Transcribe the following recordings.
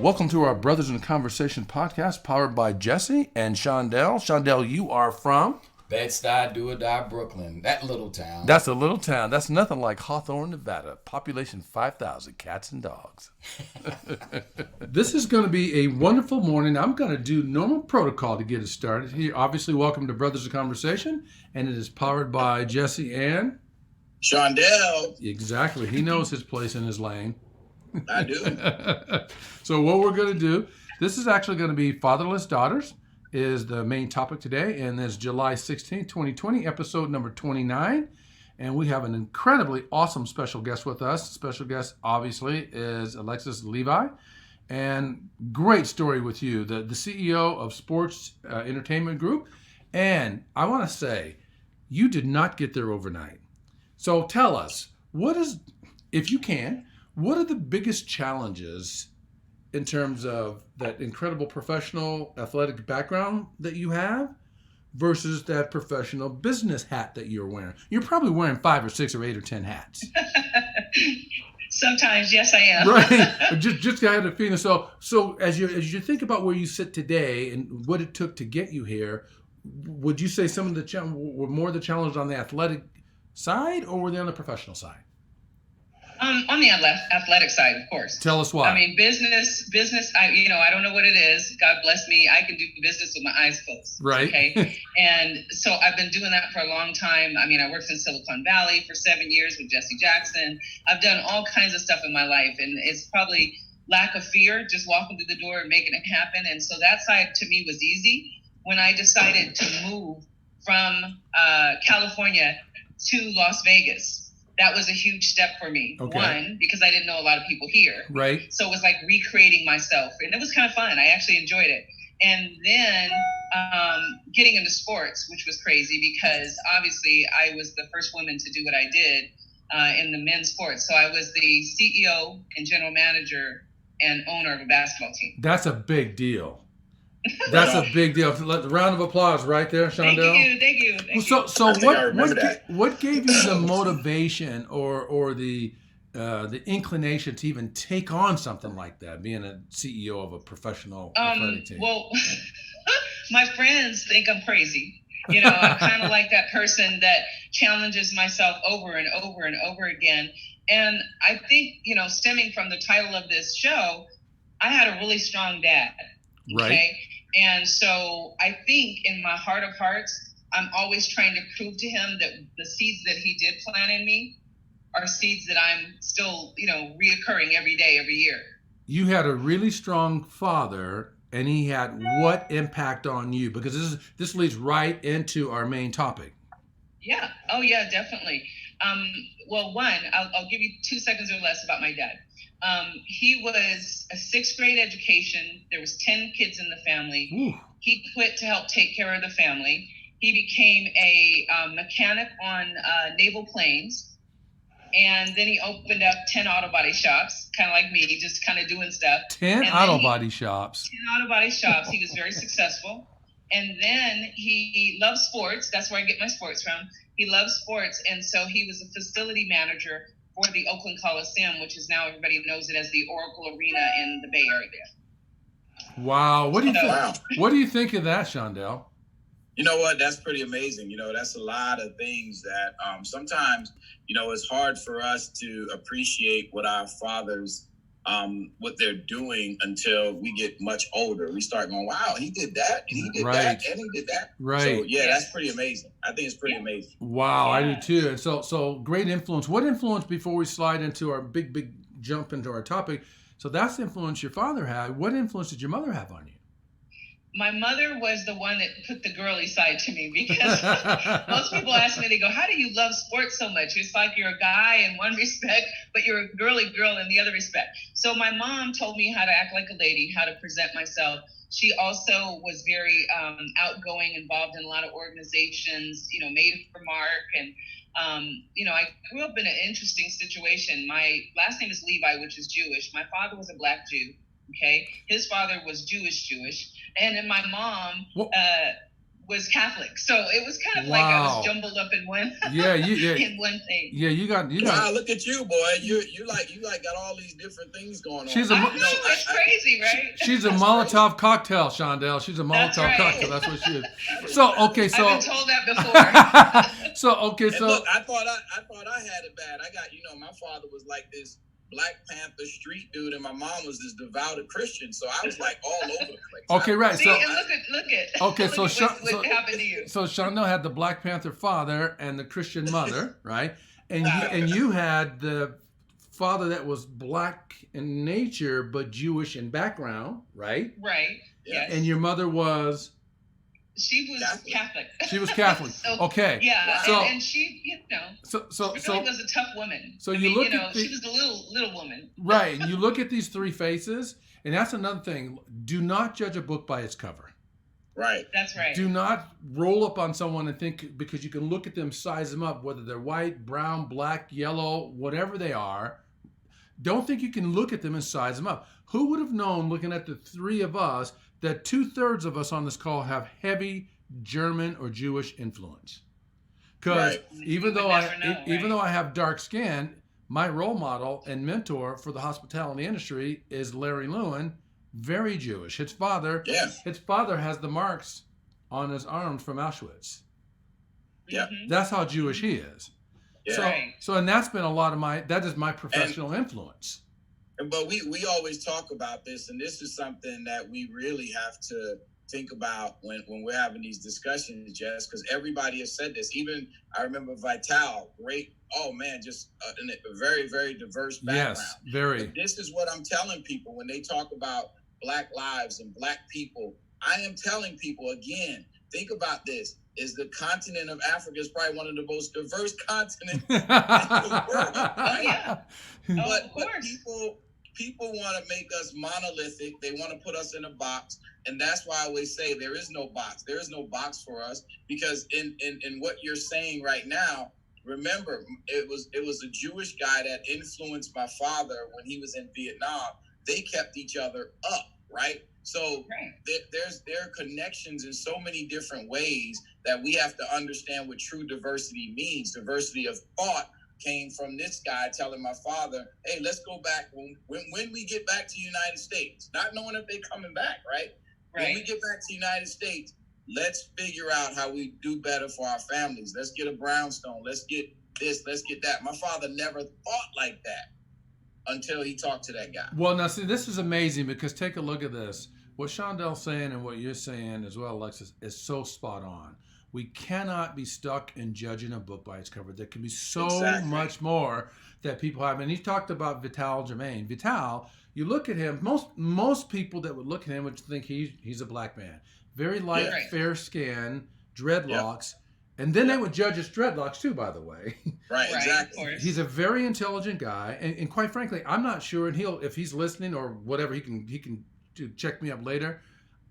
Welcome to our Brothers in Conversation podcast powered by Jesse and Shondell. Shondell, you are from? Bed-Stuy, do-or-die, Brooklyn. That little town. That's a little town. That's nothing like Hawthorne, Nevada. Population 5,000 cats and dogs. This is going to be a wonderful morning. I'm going to do normal protocol to get us started. Here, obviously, welcome to Brothers in Conversation, and it is powered by Jesse and Shondell. Exactly. He knows his place in his lane. I do. So what we're going to do, this is actually going to be Fatherless Daughters is the main topic today, and this July 16, 2020, episode number 29. And we have an incredibly awesome special guest with us. Special guest, obviously, is Alexis Levi. And great story with you, the CEO of Sports Entertainment Group. And I want to say, you did not get there overnight. So tell us, if you can, what are the biggest challenges in terms of that incredible professional athletic background that you have versus that professional business hat that you're wearing? You're probably wearing 5 or 6 or 8 or 10 hats. Sometimes, yes, I am. Right. Just got a feeling. So as you think about where you sit today and what it took to get you here, would you say some of the were more the challenges on the athletic side, or were they on the professional side? On the athletic side, of course. Tell us why. I mean, business. I don't know what it is. God bless me. I can do business with my eyes closed. Right. Okay. And so I've been doing that for a long time. I mean, I worked in Silicon Valley for 7 years with Jesse Jackson. I've done all kinds of stuff in my life, and it's probably lack of fear, just walking through the door and making it happen. And so that side to me was easy. When I decided to move from California to Las Vegas, that was a huge step for me. Okay. One, because I didn't know a lot of people here. Right. So it was like recreating myself. And it was kind of fun. I actually enjoyed it. And then getting into sports, which was crazy because obviously I was the first woman to do what I did in the men's sports. So I was the CEO and general manager and owner of a basketball team. That's a big deal. That's a big deal. Round of applause right there, Shondell. Thank you. So what gave you the motivation or the inclination to even take on something like that, being a CEO of a professional athletic team? Well, my friends think I'm crazy. I'm kind of like that person that challenges myself over and over and over again. And I think, stemming from the title of this show, I had a really strong dad. Right. Okay. And so I think in my heart of hearts, I'm always trying to prove to him that the seeds that he did plant in me are seeds that I'm still, reoccurring every day, every year. You had a really strong father, and he had what impact on you? Because this leads right into our main topic. Yeah. Oh, yeah, definitely. Well, one, I'll give you 2 seconds or less about my dad. He was a 6th grade education. There was 10 kids in the family. Ooh. He quit to help take care of the family. He became a mechanic on naval planes. And then he opened up 10 auto body shops, kind of like me, just kind of doing stuff. 10 auto body shops. 10 auto body shops. He was very successful. And then he loved sports. That's where I get my sports from. He loves sports. And so he was a facility manager for the Oakland Coliseum, which is now everybody knows it as the Oracle Arena in the Bay Area. Wow. What do you think of that, Shondell? You know what? That's pretty amazing. That's a lot of things that sometimes, it's hard for us to appreciate what our fathers, what they're doing until we get much older. We start going, wow, he did that, and he did that, and he did that. Right. So, yeah, that's pretty amazing. I think it's pretty amazing. Wow, I do too. And so great influence. What influence, before we slide into our big jump into our topic, so that's the influence your father had. What influence did your mother have on you? My mother was the one that put the girly side to me, because most people ask me, they go, how do you love sports so much? It's like you're a guy in one respect, but you're a girly girl in the other respect. So my mom told me how to act like a lady, how to present myself. She also was very outgoing, involved in a lot of organizations, Made for Mark. And, I grew up in an interesting situation. My last name is Levi, which is Jewish. My father was a Black Jew. Okay. His father was Jewish. And then my mom was Catholic, so it was kind of like I was jumbled up in one. In one thing. Yeah, you got. Wow, look at you, boy. You like got all these different things going on. She's it's crazy, right? She's a Molotov cocktail, Shondell. She's a Molotov cocktail. That's what she is. So I've been told that before. So look, I thought I had it bad. I got, my father was like this Black Panther street dude, and my mom was this devout Christian, so I was like all over the place. Okay, right. See, so and look at. Okay, so what happened to you? So Shondell had the Black Panther father and the Christian mother, right? And you had the father that was black in nature but Jewish in background, right? Right. Yes. And your mother was. She was Catholic. She was Catholic. Okay. Yeah, so, and she, so really was a tough woman. So she was a little woman. Right. And you look at these three faces, and that's another thing. Do not judge a book by its cover. Right. That's right. Do not roll up on someone and think, because you can look at them, size them up, whether they're white, brown, black, yellow, whatever they are. Don't think you can look at them and size them up. Who would have known, looking at the three of us, that 2/3 of us on this call have heavy German or Jewish influence? Because even though I have dark skin, my role model and mentor for the hospitality industry is Larry Lewin, very Jewish. His father has the marks on his arms from Auschwitz. Yeah, that's how Jewish he is. Yeah. So and that's been that is my professional influence. But we always talk about this, and this is something that we really have to think about when we're having these discussions, Jess, because everybody has said this. Even I remember Vital, great, just a very, very diverse background. Yes, very. But this is what I'm telling people when they talk about Black lives and Black people. I am telling people, again, think about this. Is the continent of Africa is probably one of the most diverse continents in the world, right? Yeah. But people want to make us monolithic. They want to put us in a box. And that's why I always say there is no box. There is no box for us, because in what you're saying right now, remember, it was a Jewish guy that influenced my father when he was in Vietnam. They kept each other up, right? So there are connections in so many different ways that we have to understand what true diversity means. Diversity of thought came from this guy telling my father, hey, let's go back when we get back to the United States, not knowing if they're coming back, right? When we get back to the United States, let's figure out how we do better for our families. Let's get a brownstone. Let's get this. Let's get that. My father never thought like that until he talked to that guy. Well, now, see, this is amazing, because take a look at this. What Shondell's saying and what you're saying as well, Alexis, is so spot on. We cannot be stuck in judging a book by its cover. There can be so much more that people have. And he talked about Vital Germain. Vital, you look at him, most people that would look at him would think he's a black man. Very light, fair skin, dreadlocks. And then they would judge his dreadlocks too, by the way. Right, exactly. He's a very intelligent guy. And quite frankly, I'm not sure, and if he's listening or whatever, he can check me up later.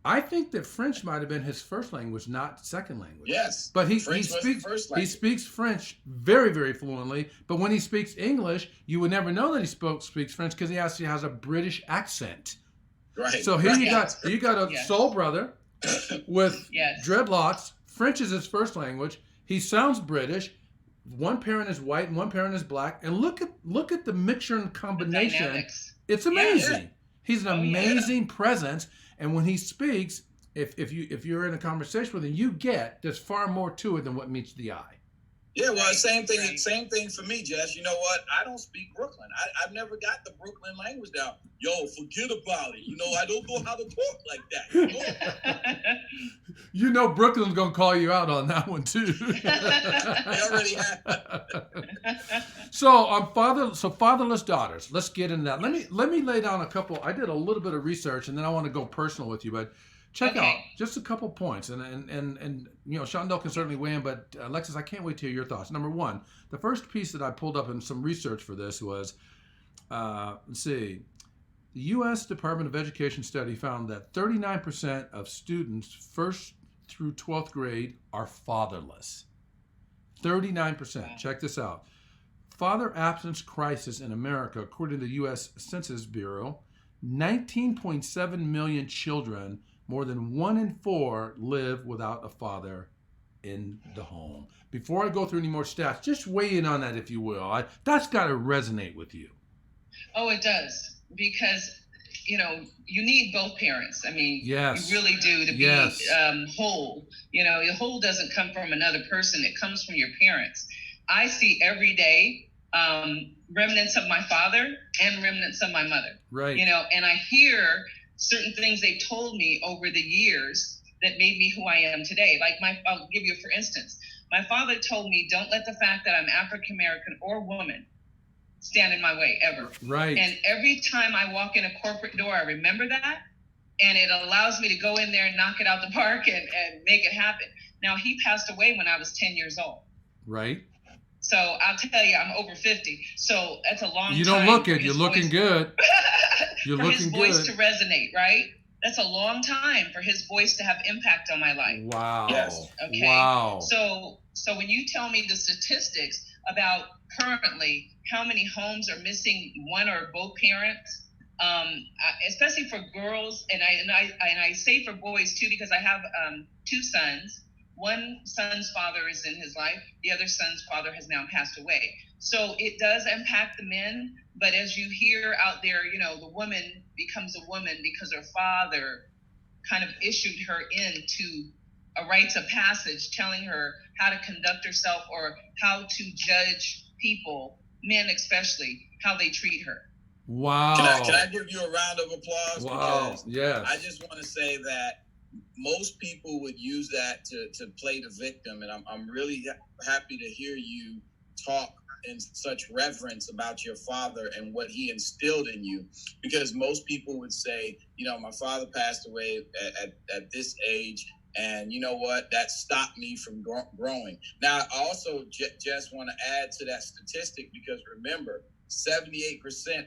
I think that French might have been his first language, not second language. Yes. But he speaks French very, very fluently. But when he speaks English, you would never know that he speaks French, because he actually has a British accent. Right. So here you got a soul brother with dreadlocks. French is his first language. He sounds British. One parent is white and one parent is black. And look at the mixture and combination. It's amazing. Yeah. He's an amazing presence. And when he speaks, if you're in a conversation with him, you get there's far more to it than what meets the eye. Yeah, well, same thing for me, Jess. You know what? I don't speak Brooklyn. I've never got the Brooklyn language down. Yo, forget about it. I don't know how to talk like that. You know Brooklyn's going to call you out on that one, too. They already have. So Fatherless Daughters. Let's get into that. Let me lay down a couple. I did a little bit of research, and then I want to go personal with you, but check out just a couple points, and Shondell can certainly weigh in, but Alexis, I can't wait to hear your thoughts. Number one, the first piece that I pulled up in some research for this was, let's see, the U.S. Department of Education study found that 39% of students 1st through 12th grade are fatherless. 39%. Check this out. Father absence crisis in America, according to the U.S. Census Bureau, 19.7 million children more than 1 in 4 live without a father in the home. Before I go through any more stats, just weigh in on that, if you will. That's got to resonate with you. Oh, it does, because you need both parents. I mean, yes. You really do to yes. be whole. The whole doesn't come from another person; it comes from your parents. I see every day remnants of my father and remnants of my mother. Right. And I hear certain things they told me over the years that made me who I am today. Like I'll give you for instance. My father told me, don't let the fact that I'm African American or woman stand in my way ever. Right. And every time I walk in a corporate door, I remember that. And it allows me to go in there and knock it out the park and make it happen. Now, he passed away when I was 10 years old. Right. So I'll tell you, I'm over 50. So that's a long time. You don't look it. You're looking good. You're looking good. For his voice to resonate, right? That's a long time for his voice to have impact on my life. Wow. Yes. Okay. Wow. So when you tell me the statistics about currently how many homes are missing one or both parents, especially for girls, and I say for boys too, because I have 2 sons. One son's father is in his life. The other son's father has now passed away. So it does impact the men. But as you hear out there, the woman becomes a woman because her father kind of issued her into a rites of passage, telling her how to conduct herself or how to judge people, men especially, how they treat her. Wow. Can I give you a round of applause? Wow. Because yes. I just want to say that most people would use that to play the victim, and I'm really happy to hear you talk in such reverence about your father and what he instilled in you, because most people would say, my father passed away at this age, and you know what, that stopped me from growing. Now, I also just want to add to that statistic, because remember, 78%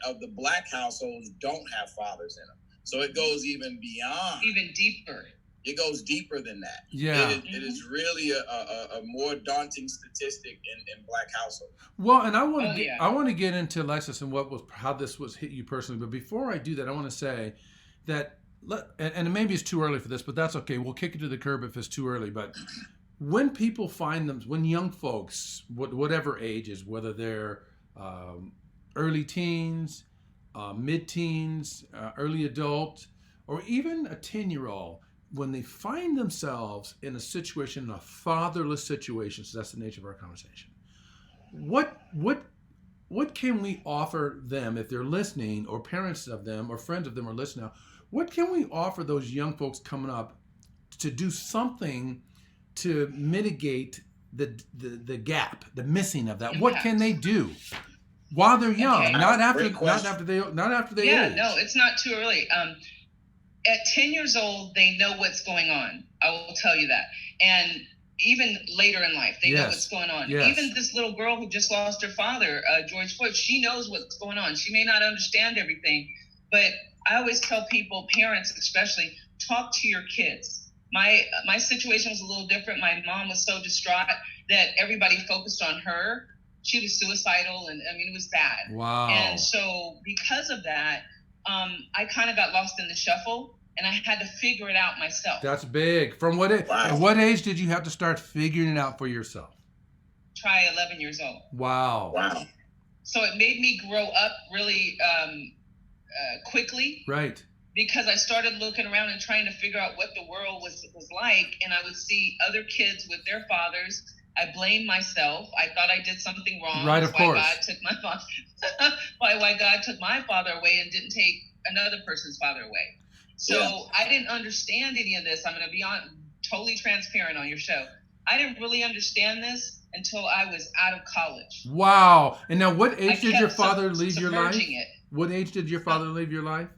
of the Black households don't have fathers in them. So it goes even beyond. Even deeper. It goes deeper than that. Yeah. It is really a more daunting statistic in Black households. Well, and I want to get into, Alexis, and how this was hit you personally. But before I do that, I want to say that, and maybe it's too early for this, but that's okay. We'll kick it to the curb if it's too early. But when people find them, when young folks, whatever ages, whether they're early teens, mid-teens, early adult, or even a 10-year-old, when they find themselves in a situation, in a fatherless situation, so that's the nature of our conversation, what can we offer them if they're listening, or parents of them or friends of them are listening now? What can we offer those young folks coming up to do something to mitigate the gap, the missing of that? What can they do while they're young, Okay. not after they Yeah, age? no, it's not too early. At 10 years old, they know what's going on. I will tell you that. And even later in life, they know what's going on. Yes. Even this little girl who just lost her father, George Floyd, she knows what's going on. She may not understand everything, but I always tell people, parents especially, talk to your kids. My situation was a little different. My mom was so distraught that everybody focused on her. She was suicidal, and it was bad. Wow. And so because of that, I kind of got lost in the shuffle, and I had to figure it out myself. That's big. From what age? Wow. At what age did you have to start figuring it out for yourself? Try 11 years old. Wow. Wow. So it made me grow up really quickly. Right. Because I started looking around and trying to figure out what the world was like, and I would see other kids with their fathers. I blamed myself. I thought I did something wrong. Right, of course. Why God took my father away and didn't take another person's father away. So I didn't understand any of this. I'm going to be totally transparent on your show. I didn't really understand this until I was out of college. Wow. And now, what age did your father leave your life? It. What age did your father leave your life?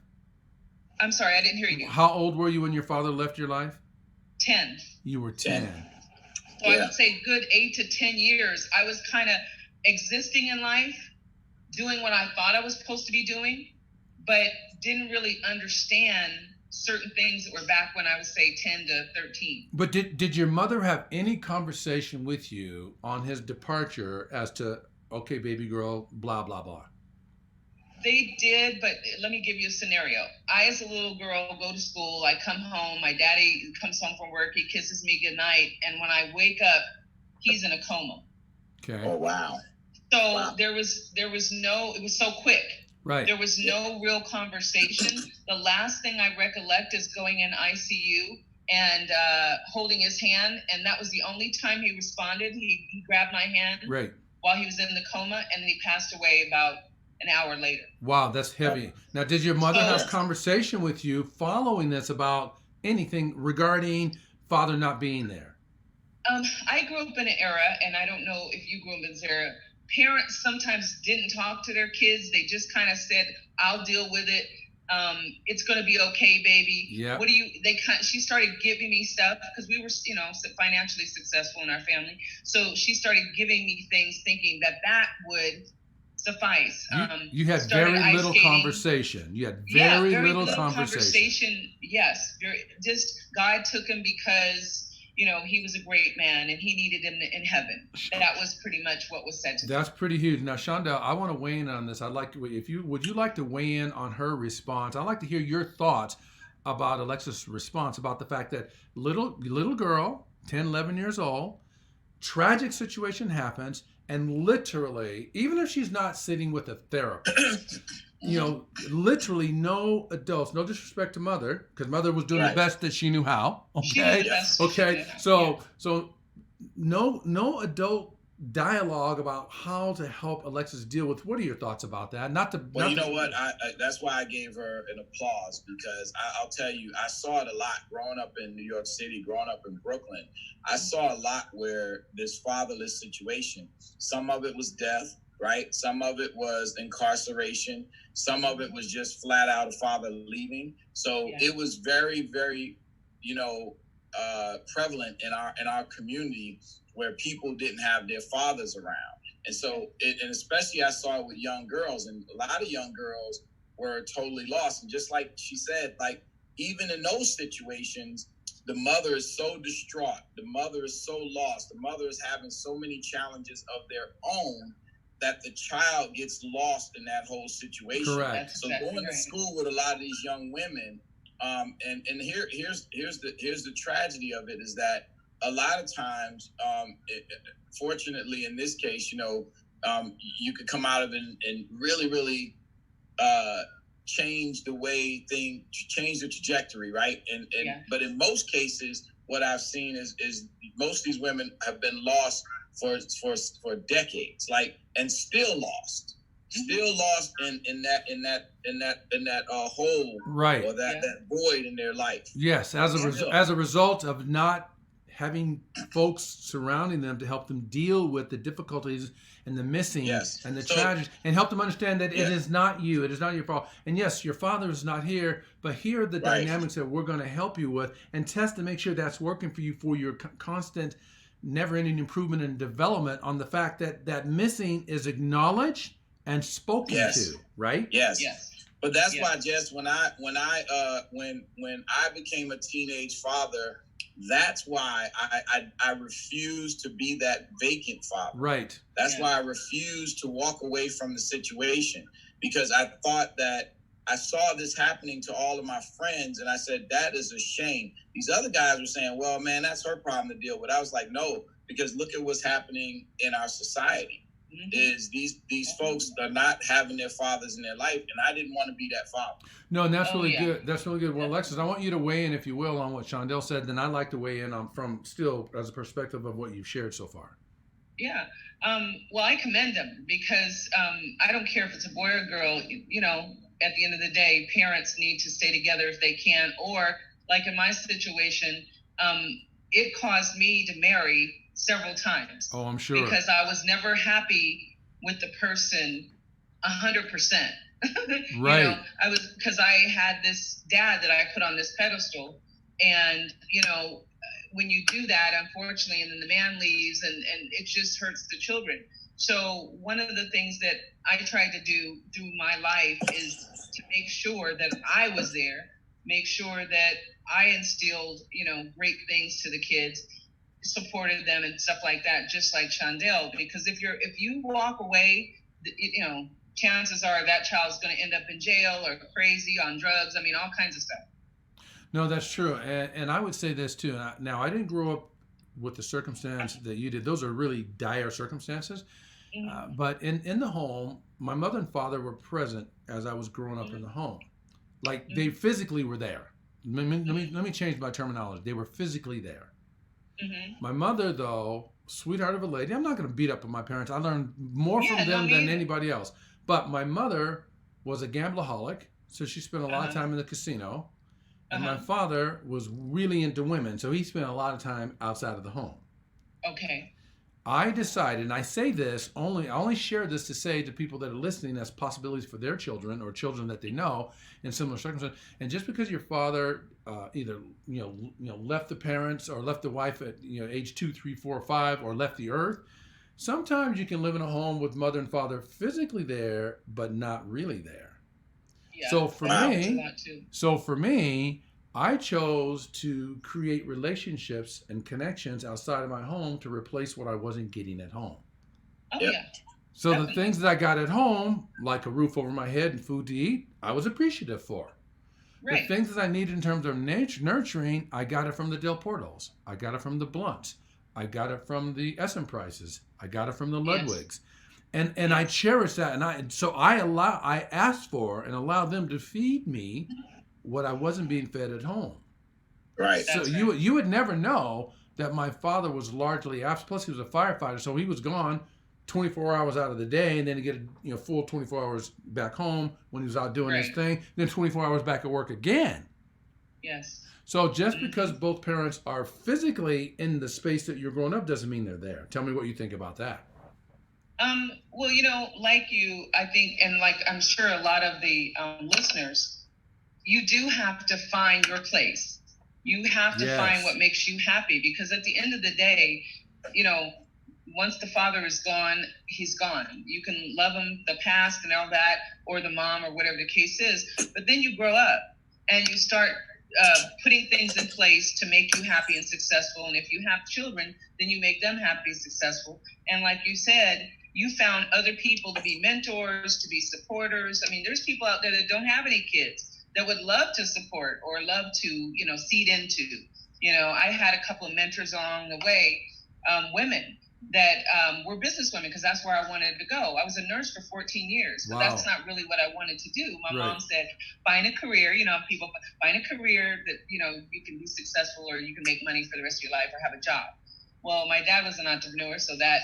I'm sorry, I didn't hear you. How old were you when your father left your life? 10. You were 10. So I would say good 8 to 10 years. I was kind of existing in life, doing what I thought I was supposed to be doing, but didn't really understand certain things that were back when I was, say, 10 to 13. But did your mother have any conversation with you on his departure as to, okay, baby girl, blah, blah, blah? They did, but let me give you a scenario. I, as a little girl, go to school. I come home. My daddy comes home from work. He kisses me goodnight, and when I wake up, he's in a coma. Okay. Oh, wow. So Wow. there was no. It was so quick. Right. There was no real conversation. The last thing I recollect is going in ICU and holding his hand, and that was the only time he responded. He grabbed my hand Right. while he was in the coma, and then he passed away about an hour later. Wow, that's heavy. Now, did your mother So- have conversation with you following this about anything regarding father not being there? I grew up in an era, and I don't know if you grew up in this era. Parents sometimes didn't talk to their kids. They just kind of said, "I'll deal with it. It's going to be okay, baby." Yeah. What do you? She started giving me stuff because we were, financially successful in our family. So she started giving me things, thinking that would suffice. You had started very ice little skating. conversation. You had very little conversation. Yes, just God took him because he was a great man and he needed him in heaven. That was pretty much what was said to him. That's pretty huge. Now, Shondell, I want to weigh in on this. Would you like to weigh in on her response? I'd like to hear your thoughts about Alexis' response about the fact that little girl, 10, 11 years old, tragic situation happens, and literally, even if she's not sitting with a therapist, literally no adults, no disrespect to mother, because mother was doing the best that she knew how. She Okay. did the best she Okay. did. So no adult dialogue about how to help Alexis deal with. What are your thoughts about that? Well, you know what? I that's why I gave her an applause, because I'll tell you, I saw it a lot growing up in New York City, growing up in Brooklyn. I saw a lot where this fatherless situation, some of it was death, right? Some of it was incarceration. Some of it was just flat out a father leaving. So it was very, very, prevalent in our community where people didn't have their fathers around. And so, and especially I saw it with young girls, and a lot of young girls were totally lost. And just like she said, like, even in those situations, the mother is so distraught. The mother is so lost. The mother is having so many challenges of their own that the child gets lost in that whole situation. Correct. So going to school with a lot of these young women, and here's the tragedy of it, is that a lot of times, fortunately in this case, you could come out of it and really, really change the way change the trajectory, right? But in most cases, what I've seen is most of these women have been lost for decades, and still lost. Still lost in that hole, right, or that void in their life. Yes, as a result of not having folks surrounding them to help them deal with the difficulties and the missing and the tragedy, and help them understand that it is not you, it is not your fault. And yes, your father is not here, but here are the dynamics that we're going to help you with, and test to make sure that's working for you for your constant, never-ending improvement and development on the fact that missing is acknowledged and spoken to, right? Yes. But that's why, Jess, when I became a teenage father, that's why I refused to be that vacant father. Right. That's why I refused to walk away from the situation, because I thought that I saw this happening to all of my friends, and I said, that is a shame. These other guys were saying, well, man, that's her problem to deal with. I was like, no, because look at what's happening in our society. Is these folks are not having their fathers in their life, and I didn't want to be that father. No, and that's really good. That's really good. Well, Alexis, I want you to weigh in, if you will, on what Shondell said. Then I'd like to weigh in on from still as a perspective of what you've shared so far. Yeah. Well, I commend them, because I don't care if it's a boy or a girl. At the end of the day, parents need to stay together if they can. Or, like in my situation, it caused me to marry several times. Oh, I'm sure. Because I was never happy with the person 100%. Right. Because I had this dad that I put on this pedestal, and when you do that, unfortunately, and then the man leaves, and it just hurts the children. So one of the things that I tried to do through my life is to make sure that I was there, make sure that I instilled, great things to the kids, supported them and stuff like that, just like Shondell. Because if you walk away, chances are that child's going to end up in jail or crazy on drugs. I mean, all kinds of stuff. No, that's true. And I would say this too. Now, I didn't grow up with the circumstance that you did. Those are really dire circumstances. But in the home, my mother and father were present as I was growing up in the home. Like they physically were there. Let me change my terminology. They were physically there. My mother, though, sweetheart of a lady. I'm not going to beat up on my parents. I learned more from them than anybody else. But my mother was a gambleaholic, so she spent a lot of time in the casino. And my father was really into women, so he spent a lot of time outside of the home. Okay. I decided, and I say this I only share this to say to people that are listening as possibilities for their children or children that they know in similar circumstances. And just because your father either left the parents or left the wife at age 2, 3, 4, 5, or left the earth, sometimes you can live in a home with mother and father physically there, but not really there. Yeah. So for me, I chose to create relationships and connections outside of my home to replace what I wasn't getting at home. Oh, yeah. So the things that I got at home, like a roof over my head and food to eat, I was appreciative for. Right. The things that I needed in terms of nurturing, I got it from the Del Portos. I got it from the Blunts. I got it from the Essen Prices. I got it from the Ludwigs. And I cherish that. And I asked for and allowed them to feed me what I wasn't being fed at home. Right. So you would never know that my father was largely absent. Plus, he was a firefighter, so he was gone 24 hours out of the day, and then he get full 24 hours back home when he was out doing his thing. Then 24 hours back at work again. Yes. So just because both parents are physically in the space that you're growing up doesn't mean they're there. Tell me what you think about that. Well, like you, I think, and like I'm sure a lot of the listeners, you do have to find your place. You have to find what makes you happy, because at the end of the day, once the father is gone, he's gone. You can love him, the past and all that, or the mom, or whatever the case is, but then you grow up and you start putting things in place to make you happy and successful. And if you have children, then you make them happy and successful. And like you said, you found other people to be mentors, to be supporters. I mean, there's people out there that don't have any kids that would love to support or love to, seed into. I had a couple of mentors along the way, women that were business women, because that's where I wanted to go. I was a nurse for 14 years, but that's not really what I wanted to do. My mom said, find a career, people find a career that, you can be successful or you can make money for the rest of your life or have a job. Well, my dad was an entrepreneur, so that,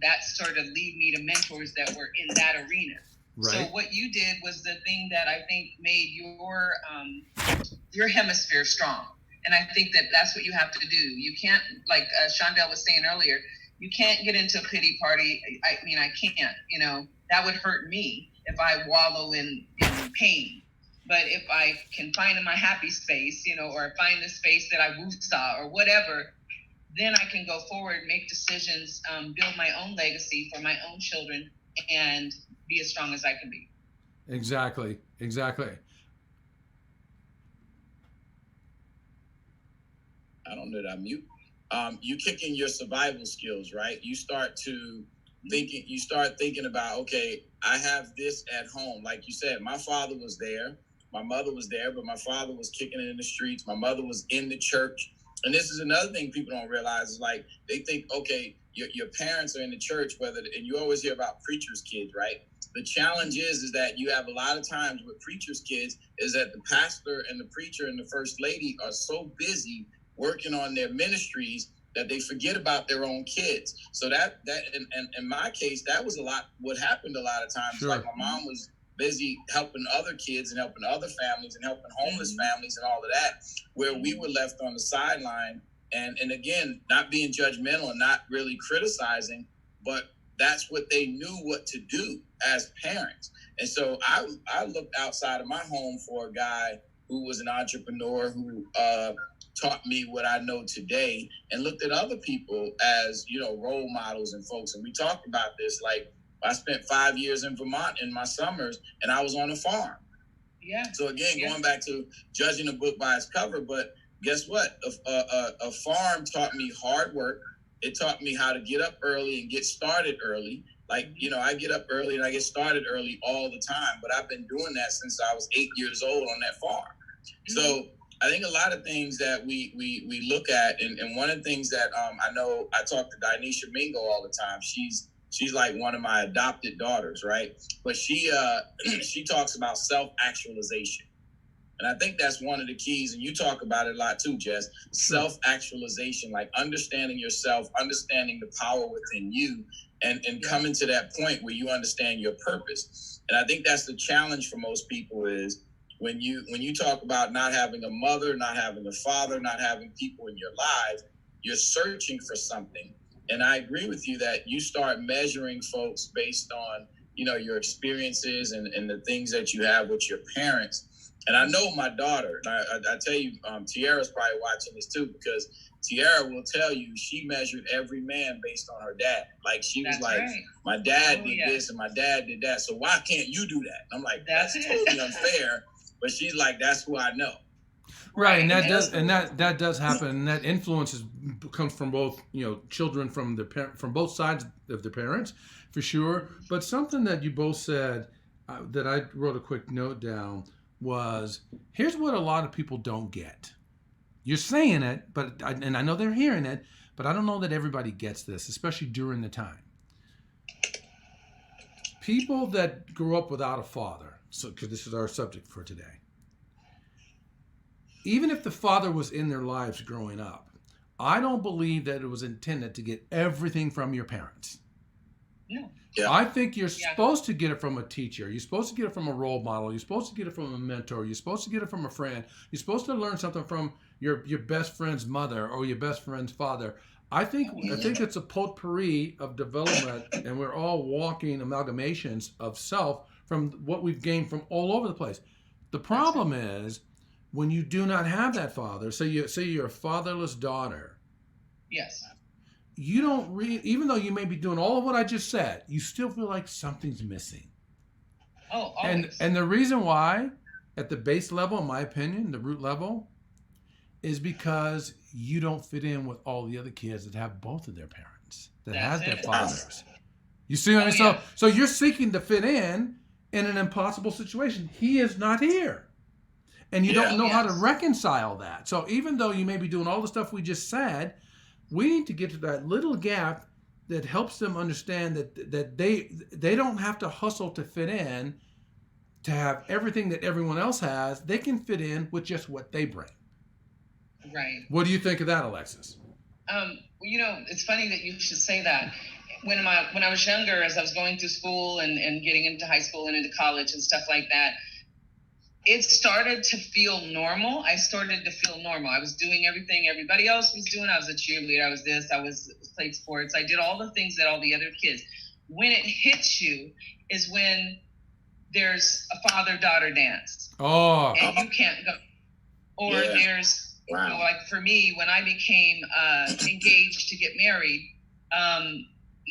that sort of lead me to mentors that were in that arena. Right. So what you did was the thing that I think made your hemisphere strong. And I think that that's what you have to do. You can't, like Shondell was saying earlier, you can't get into a pity party. I can't, that would hurt me if I wallow in pain. But if I can find my happy space, or find the space that I woosah or whatever, then I can go forward, make decisions, build my own legacy for my own children, and be as strong as I can be. Exactly. I don't know that I mute. You kick in your survival skills, right? You start thinking about, okay, I have this at home. Like you said, my father was there, my mother was there, but my father was kicking it in the streets. My mother was in the church. And this is another thing people don't realize is like, they think, okay, your parents are in the church, and you always hear about preachers' kids, right? The challenge is that you have a lot of times with preachers' kids is that the pastor and the preacher and the first lady are so busy working on their ministries that they forget about their own kids. So that in my case, that was a lot what happened a lot of times. Sure. Like my mom was busy helping other kids and helping other families and helping homeless families and all of that, where we were left on the sideline. And again, not being judgmental and not really criticizing, but that's what they knew what to do as parents. And so I looked outside of my home for a guy who was an entrepreneur who taught me what I know today, and looked at other people as, role models and folks. And we talked about this, like I spent 5 years in Vermont in my summers, and I was on a farm. Yeah. So again, going back to judging a book by its cover, but guess what? A farm taught me hard work. It taught me how to get up early and get started early. Like, I get up early and I get started early all the time, but I've been doing that since I was 8 years old on that farm. So I think a lot of things that we look at, and one of the things that I know, I talk to Dinesha Mingo all the time. She's like one of my adopted daughters, right? But she talks about self-actualization. And I think that's one of the keys, and you talk about it a lot too, Jess. Self-actualization, like understanding yourself, understanding the power within you, and coming to that point where you understand your purpose. And I think that's the challenge for most people is when you talk about not having a mother, not having a father, not having people in your lives, you're searching for something. And I agree with you that you start measuring folks based on, your experiences and the things that you have with your parents. And I know my daughter, and I tell you, Tiara's probably watching this too, because Tiara will tell you she measured every man based on her dad. Like she was like, right. My dad did this and my dad did that. So why can't you do that? And I'm like, that's totally unfair. But she's like, that's who I know. Right, and that does happen, and that influence comes from both, children from both sides of the parents, for sure. But something that you both said that I wrote a quick note down was, here's what a lot of people don't get. You're saying it, and I know they're hearing it, but I don't know that everybody gets this, especially during the time. People that grew up without a father, because this is our subject for today. Even if the father was in their lives growing up, I don't believe that it was intended to get everything from your parents. No. Yeah. I think you're supposed to get it from a teacher. You're supposed to get it from a role model. You're supposed to get it from a mentor. You're supposed to get it from a friend. You're supposed to learn something from your best friend's mother or your best friend's father. I think it's a potpourri of development, and we're all walking amalgamations of self from what we've gained from all over the place. The problem is, when you do not have that father, say you're a fatherless daughter. Yes. You don't even though you may be doing all of what I just said, you still feel like something's missing. Oh, always. And the reason why, at the base level, in my opinion, the root level, is because you don't fit in with all the other kids that have both of their parents, that has their fathers. You see what I mean? Yeah. So you're seeking to fit in an impossible situation. He is not here. And you don't know how to reconcile that. So even though you may be doing all the stuff we just said, we need to get to that little gap that helps them understand that they don't have to hustle to fit in, to have everything that everyone else has. They can fit in with just what they bring. Right. What do you think of that, Alexis? It's funny that you should say that. When I was younger, as I was going through school and getting into high school and into college and stuff like that, it started to feel normal. I started to feel normal. I was doing everything everybody else was doing. I was a cheerleader. I was this. I played sports. I did all the things that all the other kids. When it hits you is when there's a father-daughter dance. Oh. And you can't go. Or there's, like for me, when I became engaged to get married,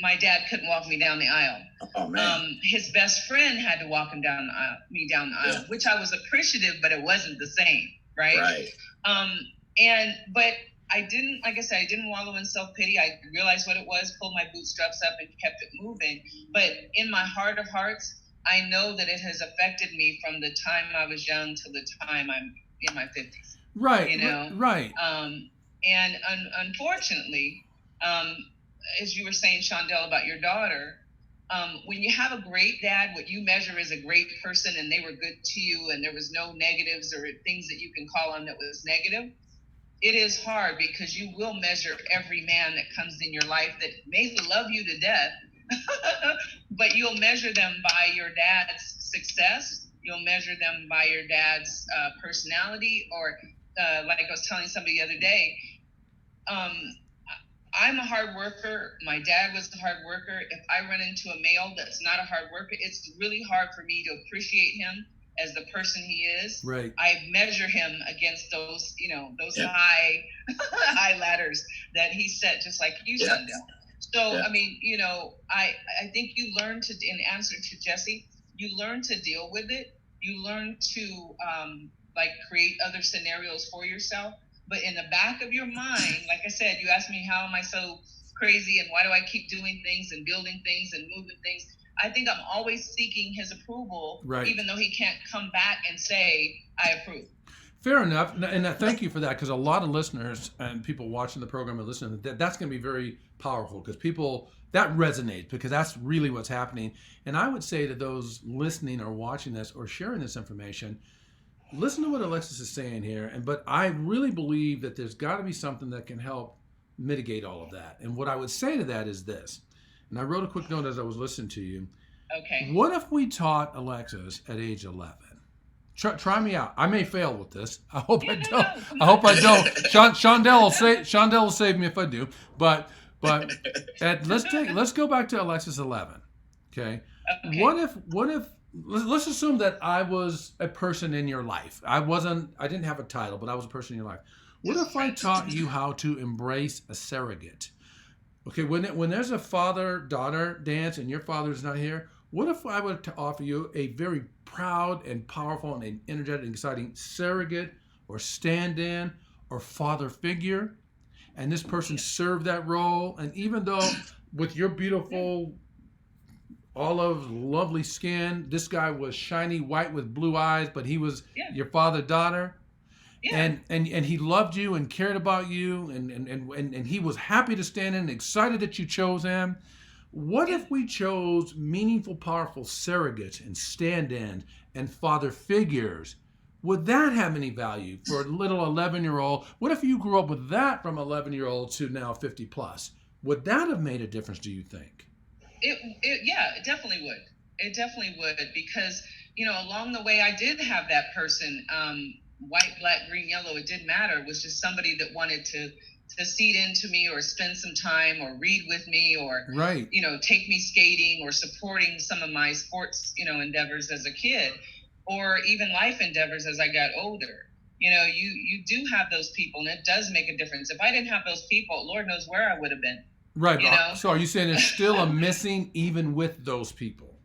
my dad couldn't walk me down the aisle. Oh, man. His best friend had to walk him down the aisle, which I was appreciative, but it wasn't the same, right? Right. But I didn't, like I said, I didn't wallow in self-pity. I realized what it was, pulled my bootstraps up and kept it moving. But in my heart of hearts, I know that it has affected me from the time I was young to the time I'm in my 50s. Right. Right. And unfortunately, as you were saying, Shondell, about your daughter, when you have a great dad, what you measure as a great person and they were good to you and there was no negatives or things that you can call on that was negative, it is hard because you will measure every man that comes in your life that may love you to death, but you'll measure them by your dad's success. You'll measure them by your dad's personality, or like I was telling somebody the other day, I'm a hard worker. My dad was a hard worker. If I run into a male that's not a hard worker, it's really hard for me to appreciate him as the person he is. Right. I measure him against those, high ladders that he set, just like you, Shondell. So, I mean, I think you learn to, in answer to Jesse, you learn to deal with it. You learn to create other scenarios for yourself. But in the back of your mind, like I said, you asked me, how am I so crazy and why do I keep doing things and building things and moving things. I think I'm always seeking his approval, Right. even though he can't come back and say, I approve. Fair enough. And thank you for that, because a lot of listeners and people watching the program and listening, that's going to be very powerful, because people, that resonates, because that's really what's happening. And I would say to those listening or watching this or sharing this information, listen to what Alexis is saying here. But I really believe that there's got to be something that can help mitigate all of that. And what I would say to that is this, and I wrote a quick note as I was listening to you. Okay. What if we taught Alexis at age 11? Try me out. I may fail with this. I hope I don't. I hope I don't. Shondell will save me if I do. But let's go back to Alexis 11. Okay. What if let's assume that I was a person in your life. I didn't have a title, but I was a person in your life. What if I taught you how to embrace a surrogate? Okay, when there's a father-daughter dance and your father's not here, what if I were to offer you a very proud and powerful and energetic and exciting surrogate or stand-in or father figure, and this person served that role, and even though with your beautiful olive, lovely skin, this guy was shiny white with blue eyes, but he was your father-daughter. Yeah. And he loved you and cared about you, and he was happy to stand in, excited that you chose him. What if we chose meaningful, powerful surrogates and stand-ins and father figures? Would that have any value for a little 11-year-old? What if you grew up with that from 11-year-old to now 50 plus? Would that have made a difference, do you think? It definitely would. It definitely would, because, along the way I did have that person, white, black, green, yellow, it didn't matter. It was just somebody that wanted to seed into me or spend some time or read with me or, right. Take me skating or supporting some of my sports, endeavors as a kid, or even life endeavors as I got older. You do have those people, and it does make a difference. If I didn't have those people, Lord knows where I would have been. Right. So are you saying there's still a missing even with those people?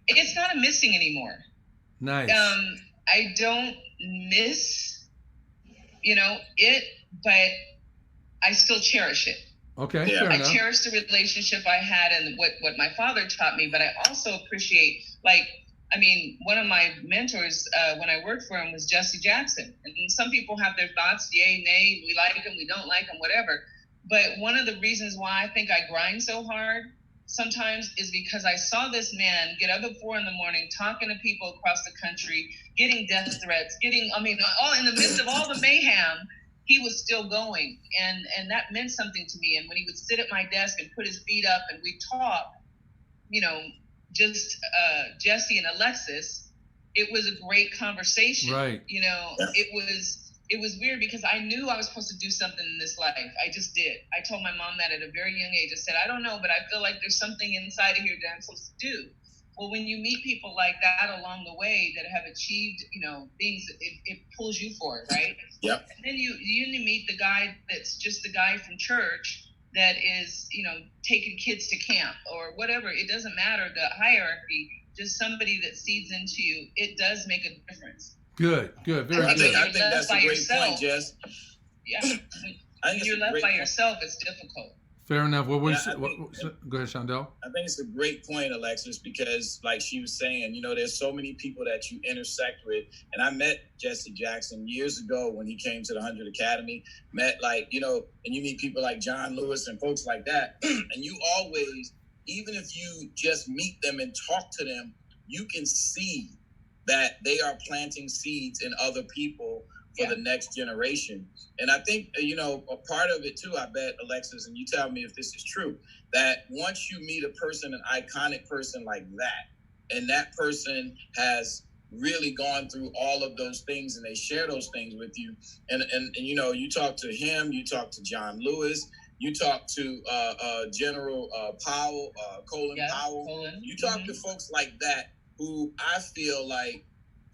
It's not a missing anymore. Nice. I don't miss, it, but I still cherish it. Okay. Yeah. I cherish the relationship I had and what my father taught me, but I also appreciate, one of my mentors when I worked for him was Jesse Jackson. And some people have their thoughts, yay, nay, we like him, we don't like him, whatever. But one of the reasons why I think I grind so hard sometimes is because I saw this man get up at 4 a.m, talking to people across the country, getting death threats, all in the midst of all the mayhem, he was still going. And that meant something to me. And when he would sit at my desk and put his feet up and we'd talk, just Jesse and Alexis, it was a great conversation. Right. It was weird because I knew I was supposed to do something in this life. I just did. I told my mom that at a very young age. I said, I don't know, but I feel like there's something inside of here that I'm supposed to do. Well, when you meet people like that along the way that have achieved, things, it pulls you forward, right? Yep. And then you meet the guy that's just the guy from church that is, taking kids to camp or whatever. It doesn't matter the hierarchy, just somebody that seeds into you. It does make a difference. Good. Very good. I think that's a great point, Jess. Yeah. When you're left by yourself, it's difficult. Fair enough. Go ahead, Shondell. I think it's a great point, Alexis, because like she was saying, there's so many people that you intersect with. And I met Jesse Jackson years ago when he came to the 100 Academy, and you meet people like John Lewis and folks like that. And you always, even if you just meet them and talk to them, you can see that they are planting seeds in other people for the next generation. And I think, a part of it too, I bet, Alexis, and you tell me if this is true, that once you meet a person, an iconic person like that, and that person has really gone through all of those things and they share those things with you, and you talk to him, you talk to John Lewis, you talk to General Powell, Colin Powell, you talk to folks like that who I feel like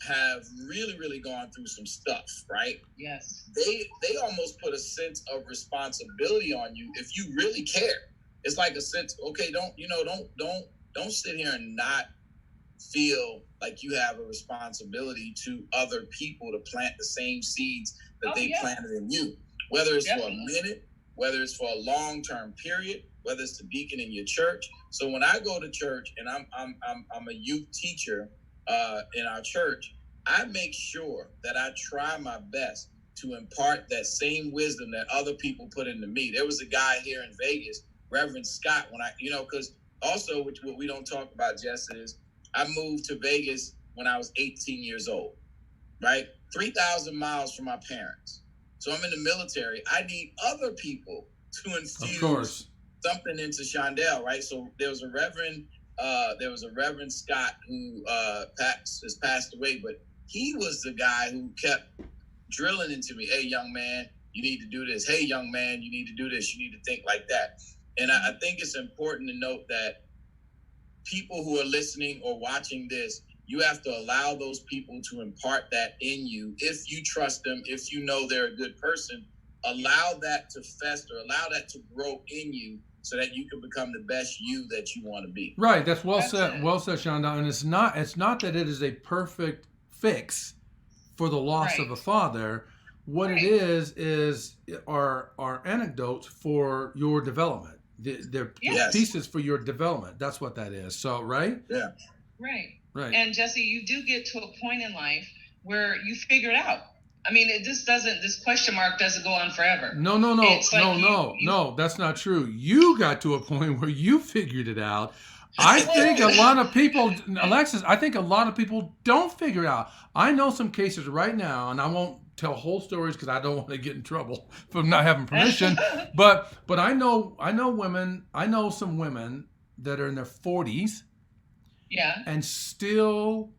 have really, really gone through some stuff, right? Yes. They almost put a sense of responsibility on you if you really care. It's like a sense, okay, don't sit here and not feel like you have a responsibility to other people to plant the same seeds that they planted in you. Whether it's for a minute, whether it's for a long-term period, whether it's the deacon in your church. So when I go to church and I'm a youth teacher in our church, I make sure that I try my best to impart that same wisdom that other people put into me. There was a guy here in Vegas, Reverend Scott, when because also what we don't talk about, Jess, is I moved to Vegas when I was 18 years old, right? 3,000 miles from my parents. So I'm in the military. I need other people to infuse something into Shondell, right? So there was a Reverend Scott who has passed away, but he was the guy who kept drilling into me. Hey, young man, you need to do this. Hey, young man, you need to do this. You need to think like that. And I think it's important to note that people who are listening or watching this, you have to allow those people to impart that in you. If you trust them, if you know they're a good person, allow that to fester, allow that to grow in you so that you can become the best you that you want to be. Right. That's well said. Well said, Shonda. And it's not that it is a perfect fix for the loss of a father. What it is are anecdotes for your development. They're pieces for your development. That's what that is. So, right? Yeah. Right. And Jesse, you do get to a point in life where you figure it out. I mean, this question mark doesn't go on forever. No, that's not true. You got to a point where you figured it out. I think a lot of people, Alexis, don't figure it out. I know some cases right now, and I won't tell whole stories because I don't want to get in trouble for not having permission. but I know some women that are in their 40s, and still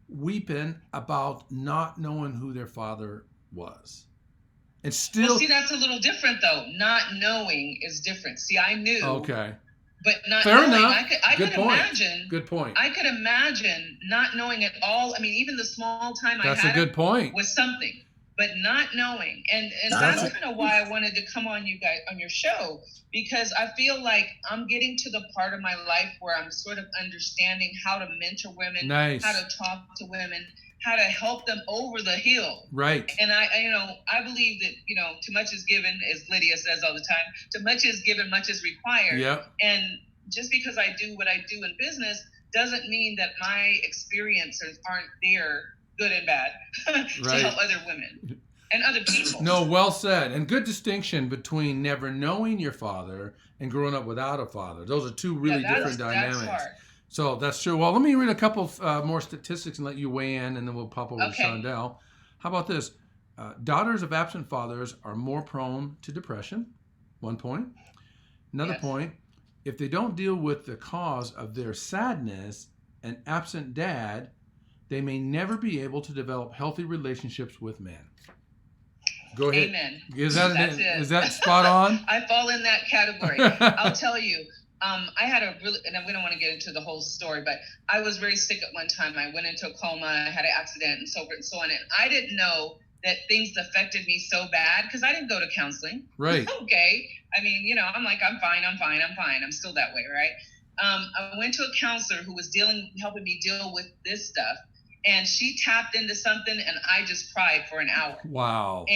weeping about not knowing who their father was. And still, see, that's a little different though. Not knowing is different. See, I knew. Okay. But not Fair knowing, enough. I Good could point. imagine. Good point. I could imagine not knowing at all. I mean, even the small time That's I had a good point. was something, but not knowing, and that's kind of why I wanted to come on you guys on your show, because I feel like I'm getting to the part of my life where I'm sort of understanding how to mentor women, how to talk to women, how to help them over the hill. Right. And I believe that, too much is given, as Lydia says all the time, too much is given, much is required. Yep. And just because I do what I do in business doesn't mean that my experiences aren't there, good and bad, to help other women and other people. No, well said. And good distinction between never knowing your father and growing up without a father. Those are two really different dynamics. That's hard. So that's true. Well, let me read a couple more statistics and let you weigh in, and then we'll pop over to Shondell. How about this? Daughters of absent fathers are more prone to depression. 1 point. Another point, if they don't deal with the cause of their sadness, an absent dad, they may never be able to develop healthy relationships with men. Go ahead. Amen. Is that spot on? I fall in that category. I'll tell you. I had and we don't want to get into the whole story, but I was very sick at one time. I went into a coma, I had an accident, and so forth and so on. And I didn't know that things affected me so bad because I didn't go to counseling. Right. Okay. I mean, I'm like, I'm fine. I'm still that way, right? I went to a counselor who was helping me deal with this stuff, and she tapped into something, and I just cried for an hour. Wow.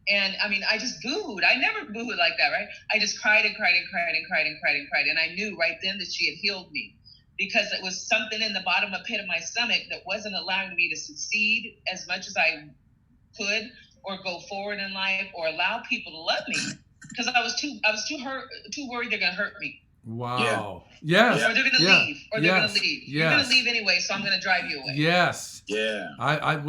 And I mean, I just booed. I never booed like that, right? I just cried and cried and cried and cried and cried and cried. And I knew right then that she had healed me, because it was something in the bottom of pit of my stomach that wasn't allowing me to succeed as much as I could, or go forward in life, or allow people to love me, because I was too worried they're gonna hurt me. Wow. Yeah. Yes. Or they're gonna leave. Or they're gonna leave. Yes. You're gonna leave anyway, so I'm gonna drive you away. Yes. Yeah.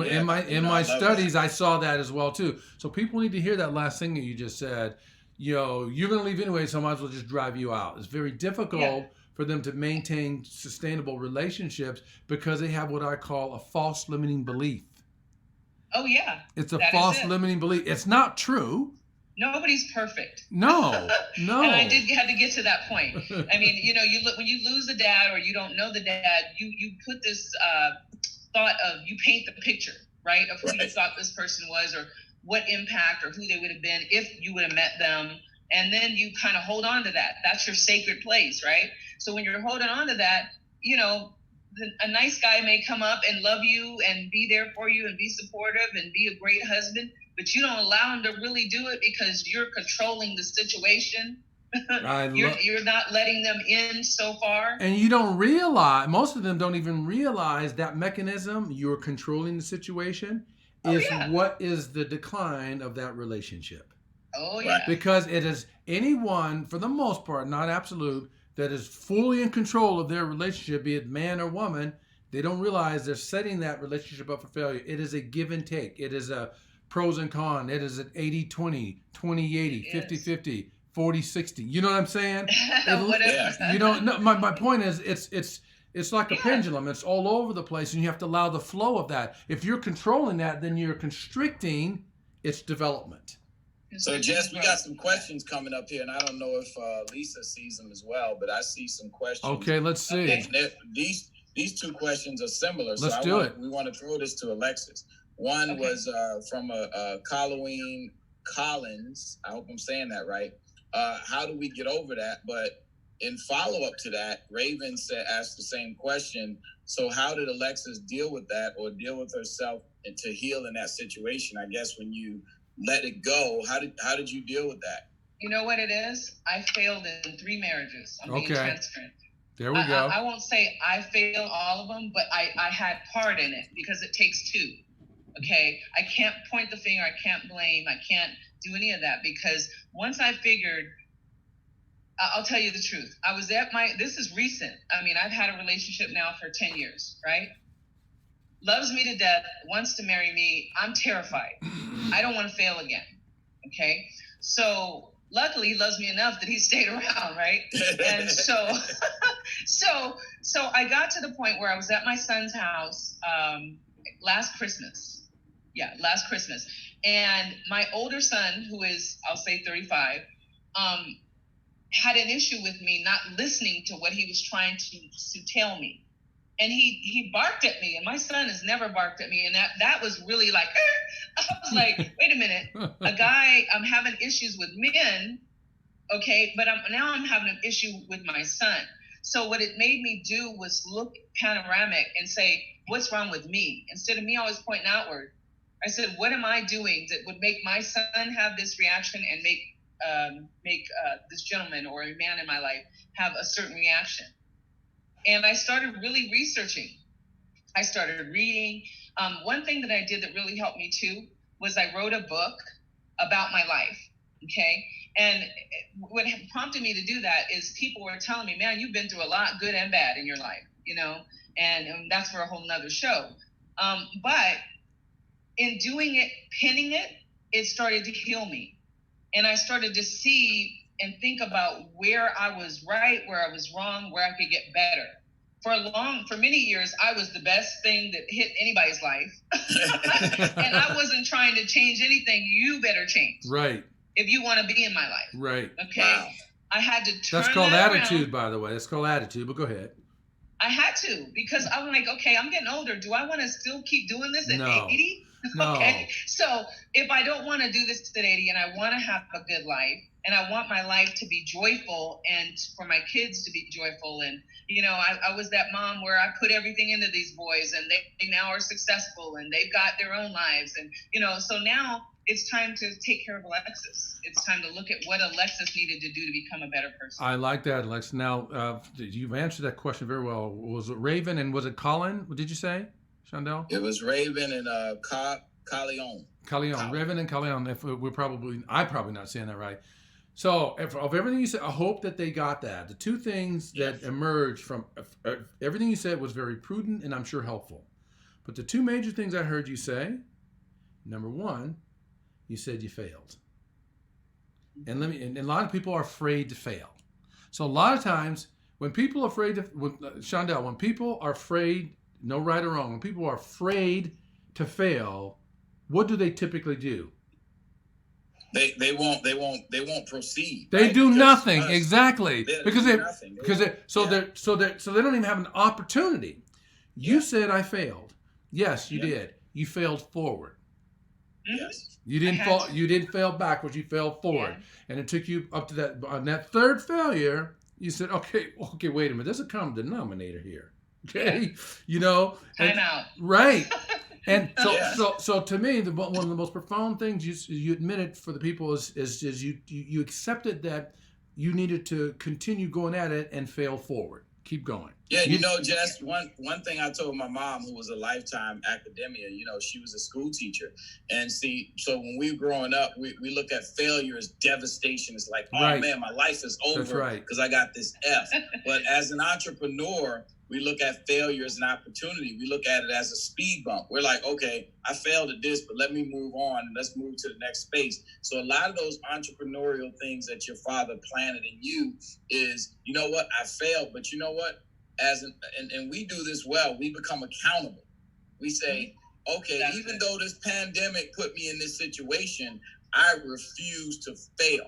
In my studies, I saw that as well too. So people need to hear that last thing that you just said. You're gonna leave anyway, so I might as well just drive you out. It's very difficult for them to maintain sustainable relationships because they have what I call a false limiting belief. Oh yeah. It's a false limiting belief. It's not true. Nobody's perfect. No. And I had to get to that point. I mean, you look, when you lose a dad or you don't know the dad, you put this thought of, you paint the picture, right, of who you thought this person was, or what impact or who they would have been if you would have met them. And then you kind of hold on to that. That's your sacred place, right? So when you're holding on to that, a nice guy may come up and love you and be there for you and be supportive and be a great husband, but you don't allow him to really do it because you're controlling the situation. You're not letting them in so far. And you don't realize, most of them don't even realize that mechanism, you're controlling the situation, is what is the decline of that relationship. Oh, yeah. Because it is anyone, for the most part, not absolute, that is fully in control of their relationship, be it man or woman, they don't realize they're setting that relationship up for failure. It is a give and take. It is a pros and cons. It is an 80-20, 20-80, 50-50, 40-60. You know what I'm saying? You know, no, my point is it's like a pendulum. It's all over the place, and you have to allow the flow of that. If you're controlling that, then you're constricting its development. So, Jess, we got some questions coming up here, and I don't know if Lisa sees them as well, but I see some questions. Okay, let's see. These two questions are similar. Let's do it. We want to throw this to Alexis. One was from Colleen Collins. I hope I'm saying that right. How do we get over that? But in follow-up to that, Raven asked the same question. So how did Alexis deal with that, or deal with herself and to heal in that situation? I guess when you let it go, how did you deal with that? You know what it is? I failed in 3 marriages. I'm being transparent. There we go. I won't say I failed all of them, but I had part in it because it takes 2. Okay? I can't point the finger. I can't blame. I can't do any of that, because once I figured, I'll tell you the truth. I was at this is recent. I mean, I've had a relationship now for 10 years, right? Loves me to death, wants to marry me. I'm terrified. I don't want to fail again. Okay? So luckily, he loves me enough that he stayed around, right? And so I got to the point where I was at my son's house last Christmas. Yeah, last Christmas. And my older son, who is, I'll say 35, had an issue with me not listening to what he was trying to tell me. And he barked at me, and my son has never barked at me. And that was really like, I was like, wait a minute, I'm having issues with men, okay, but now I'm having an issue with my son. So what it made me do was look panoramic and say, what's wrong with me? Instead of me always pointing outward, I said, what am I doing that would make my son have this reaction and make this gentleman or a man in my life have a certain reaction? And I started really researching. I started reading. One thing that I did that really helped me too was I wrote a book about my life, okay? And what prompted me to do that is people were telling me, man, you've been through a lot, good and bad in your life, you know? And that's for a whole nother show. But in doing it, penning it, it started to heal me. And I started to see and think about where I was right, where I was wrong, where I could get better. For many years, I was the best thing that hit anybody's life. And I wasn't trying to change anything. You better change. Right. If you want to be in my life. Right. Okay. Wow. I had to turn That's called that attitude, around. by the way. That's called attitude, but go ahead. I had to, because I'm like, okay, I'm getting older. Do I want to still keep doing this at 80? No. Okay. So if I don't want to do this at 80 and I want to have a good life and I want my life to be joyful and for my kids to be joyful, and, you know, I was that mom where I put everything into these boys and they now are successful and they've got their own lives. And, you know, so now it's time to take care of Alexis. It's time to look at what Alexis needed to do to become a better person. I like that, Alex. Now, you've answered that question very well. Was it Raven and was it Colin? What did you say, Shondell? It was Raven and Callion. Callion. Raven and Callion. If I'm probably not saying that right. So, of everything you said, I hope that they got that. The 2 things that emerged from everything you said was very prudent and I'm sure helpful. But the 2 major things I heard you say, number 1, you said you failed. And a lot of people are afraid to fail. So a lot of times when people are afraid Shondell, when people are afraid, no right or wrong, when people are afraid to fail, what do they typically do? They won't proceed. They right? do Because nothing. Exactly. Because they don't even have an opportunity. You said I failed. Yes, you did. You failed forward. Yes. You didn't fail backwards. You fell forward, and it took you up to that. On that 3rd failure, you said, "Okay, wait a minute. There's a common denominator here. Okay, you know, and, Time out. right. And so, Yeah. so to me, one of the most profound things you admitted for the people is you accepted that you needed to continue going at it and fail forward, keep going. Yeah, you know, just one thing I told my mom, who was a lifetime academia, you know, she was a school teacher. And see, so when we were growing up, we look at failure as devastation. It's like, oh Right. man, my life is That's over right. because I got this F. But as an entrepreneur, we look at failure as an opportunity. We look at it as a speed bump. We're like, okay, I failed at this, but let me move on and let's move to the next space. So a lot of those entrepreneurial things that your father planted in you is, you know what, I failed, but you know what? And we do this well, we become accountable. We say, okay, That's even it. though this pandemic put me in this situation, I refuse to fail,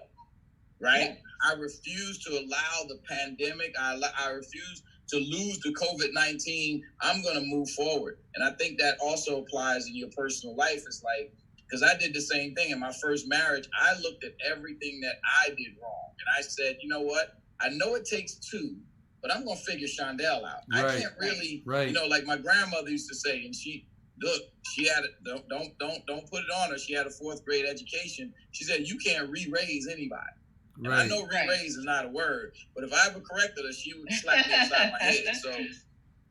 right? I refuse to allow the pandemic, I refuse to lose the COVID-19. I'm going to move forward. And I think that also applies in your personal life. It's like, because I did the same thing in my first marriage. I looked at everything that I did wrong. And I said, you know what? I know it takes two, but I'm going to figure Shondell out. Right. I can't really, you know, like my grandmother used to say, and she had don't put it on her. She had a 4th grade education. She said, you can't re-raise anybody. And I know re-raise is not a word, but if I ever corrected her, she would slap me upside my head. So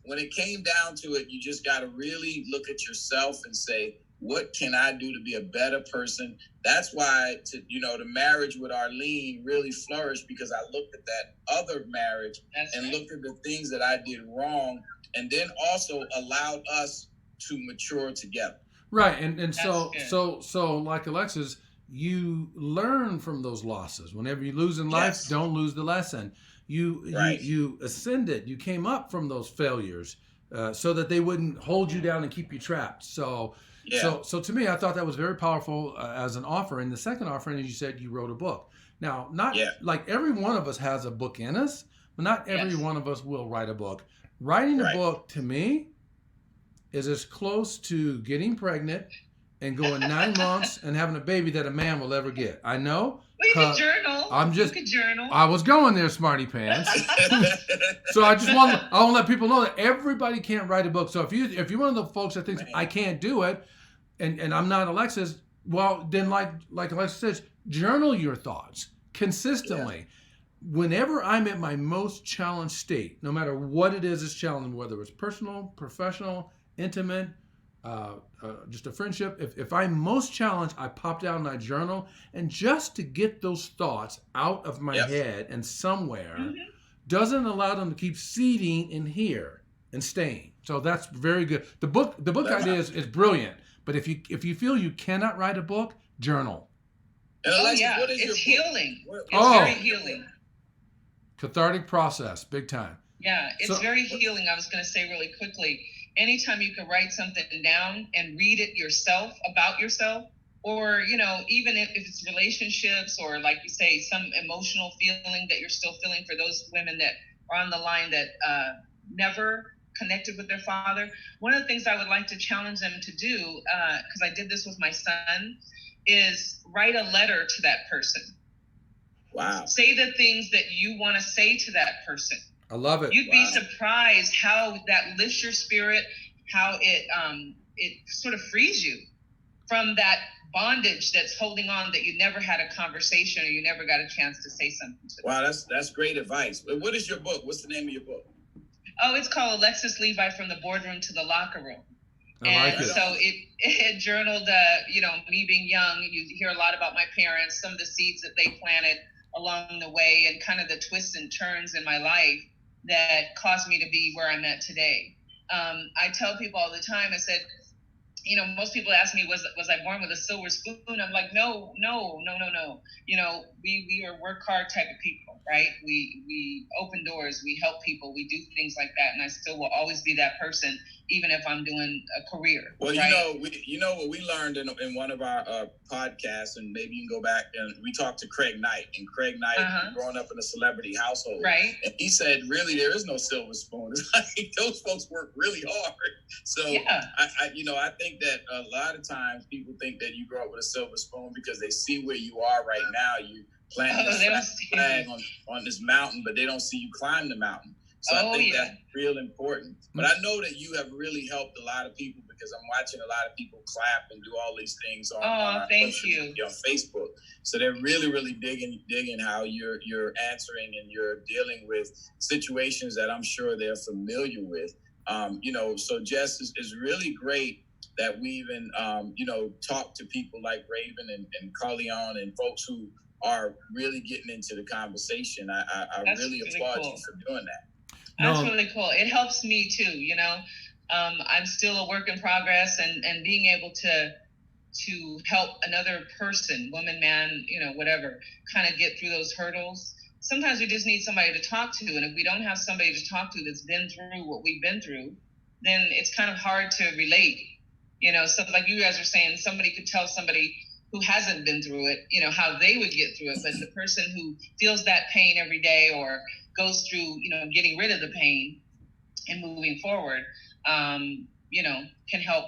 when it came down to it, you just got to really look at yourself and say, what can I do to be a better person? That's why, the marriage with Arlene really flourished, because I looked at that other marriage and looked at the things that I did wrong, and then also allowed us to mature together. Right, and so like Alexis, you learn from those losses. Whenever you lose in life, don't lose the lesson. You ascended. You came up from those failures, so that they wouldn't hold you down and keep you trapped. So to me, I thought that was very powerful as an offering. The second offering, as you said, you wrote a book. Now, not like every one of us has a book in us, but not every one of us will write a book. Writing a book, to me, is as close to getting pregnant and going 9 months and having a baby that a man will ever get. I know. Well, you can journal. You can journal. I was going there, smarty pants. So I want to let people know that everybody can't write a book. So if you're one of the folks that thinks I can't do it, and I'm not Alexis, well then like Alexis says, journal your thoughts consistently. Whenever I'm at my most challenged state, no matter what it is challenging, whether it's personal, professional, intimate, just a friendship, if I'm most challenged, I pop down and I journal, and just to get those thoughts out of my head and somewhere doesn't allow them to keep seeding in here and staying. So that's very good. The book idea is brilliant, but if you feel you cannot write a book, journal. And Alexis, what is it's healing. It's very healing. Cathartic process, big time. Yeah, it's very healing. I was going to say really quickly, anytime you can write something down and read it yourself, about yourself, or, even if it's relationships, or like you say, some emotional feeling that you're still feeling for those women that are on the line that never connected with their father. One of the things I would like to challenge them to do, because I did this with my son, is write a letter to that person. Wow. Say the things that you want to say to that person. I love it. You'd be surprised how that lifts your spirit, how it sort of frees you from that bondage that's holding on, that you never had a conversation or you never got a chance to say something to them. Wow, that's great advice. What is your book? What's the name of your book? Oh, it's called Alexis Levi, From the Boardroom to the Locker Room. I like it. So it journaled, me being young. You hear a lot about my parents, some of the seeds that they planted along the way, and kind of the twists and turns in my life that caused me to be where I'm at today. I tell people all the time, I said, most people ask me, was I born with a silver spoon? I'm like, no. We are work hard type of people, right? We open doors, we help people, we do things like that. And I still will always be that person, even if I'm doing a career. Well, right? what we learned in one of our podcasts, and maybe you can go back, and we talked to Craig Knight, and Craig Knight, growing up in a celebrity household. Right. And he said, really, there is no silver spoon. It's like those folks work really hard. So I think that a lot of times people think that you grow up with a silver spoon because they see where you are right now. You planting a flag on this mountain, but they don't see you climb the mountain. So I think yeah. that's real important. But I know that you have really helped a lot of people, because I'm watching a lot of people clap and do all these things on Facebook. So they're really, really digging how you're answering and you're dealing with situations that I'm sure they're familiar with. So Jess, is really great that we even, talk to people like Raven and Carleon and folks who are really getting into the conversation. I really applaud you for doing that. That's really cool. It helps me too, I'm still a work in progress, and being able to help another person, woman, man, whatever, kind of get through those hurdles. Sometimes we just need somebody to talk to. And if we don't have somebody to talk to that's been through what we've been through, then it's kind of hard to relate. So like you guys are saying, somebody could tell somebody who hasn't been through it, how they would get through it. But the person who feels that pain every day, or goes through, getting rid of the pain and moving forward, can help